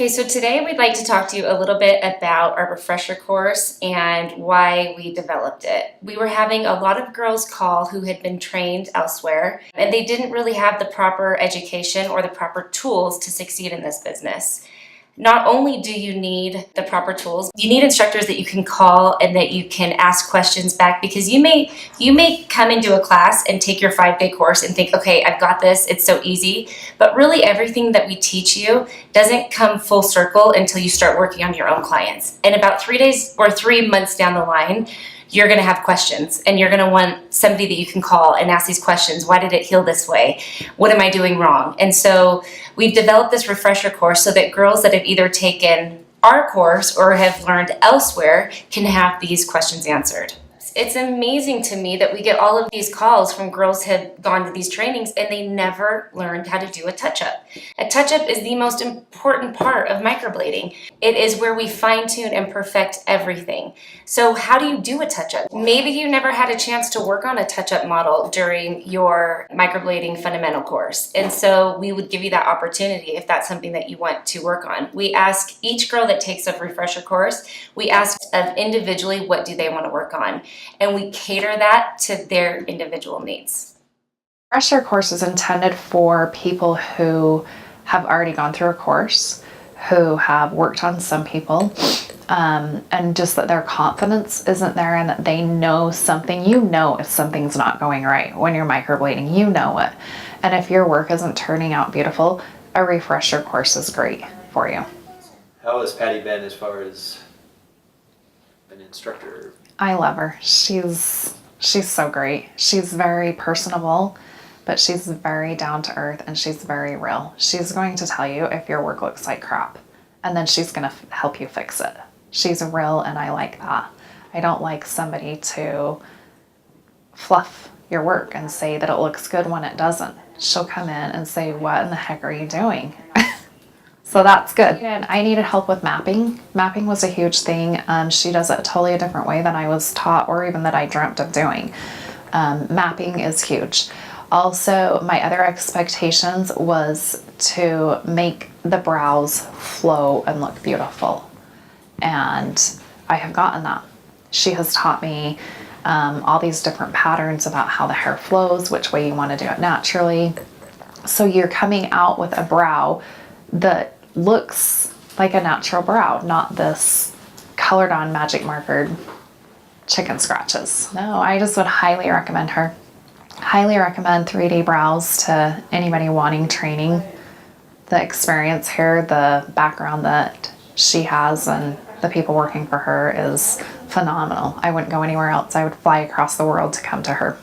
Okay, so today we'd like to talk to you a little bit about our refresher course and why we developed it. We were having a lot of girls call who had been trained elsewhere, and they didn't really have the proper education or the proper tools to succeed in this business. Not only do you need the proper tools, you need instructors that you can call and that you can ask questions back, because you may come into a class and take your 5-day course and think, okay, I've got this, it's so easy. But really everything that we teach you doesn't come full circle until you start working on your own clients. And about 3 days or 3 months down the line, you're going to have questions, and you're going to want somebody that you can call and ask these questions. Why did it heal this way? What am I doing wrong? And so we've developed this refresher course so that girls that have either taken our course or have learned elsewhere can have these questions answered. It's amazing to me that we get all of these calls from girls who have gone to these trainings and they never learned how to do a touch-up. A touch-up is the most important part of microblading. It is where we fine-tune and perfect everything. So how do you do a touch-up? Maybe you never had a chance to work on a touch-up model during your microblading fundamental course. And so we would give you that opportunity if that's something that you want to work on. We ask each girl that takes a refresher course, we ask of individually what do they want to work on. And we cater that to their individual needs. Refresher course is intended for people who have already gone through a course, who have worked on some people, and just that their confidence isn't there and that they know something. You know if something's not going right when you're microblading, you know it. And if your work isn't turning out beautiful, a refresher course is great for you. How has Patty been as far as an instructor? I love her. She's so great. She's very personable, but she's very down to earth and she's very real. She's going to tell you if your work looks like crap, and then she's going to help you fix it. She's real, and I like that. I don't like somebody to fluff your work and say that it looks good when it doesn't. She'll come in and say, what in the heck are you doing? So that's good. And I needed help with mapping. Mapping was a huge thing. She does it totally a different way than I was taught or even that I dreamt of doing. Mapping is huge. Also, my other expectations was to make the brows flow and look beautiful. And I have gotten that. She has taught me all these different patterns about how the hair flows, which way you want to do it naturally. So you're coming out with a brow that looks like a natural brow, not this colored on magic markered chicken scratches. No, I just would highly recommend her. Highly recommend 3D brows to anybody wanting training. The experience here, the background that she has and the people working for her is phenomenal. I wouldn't go anywhere else. I would fly across the world to come to her.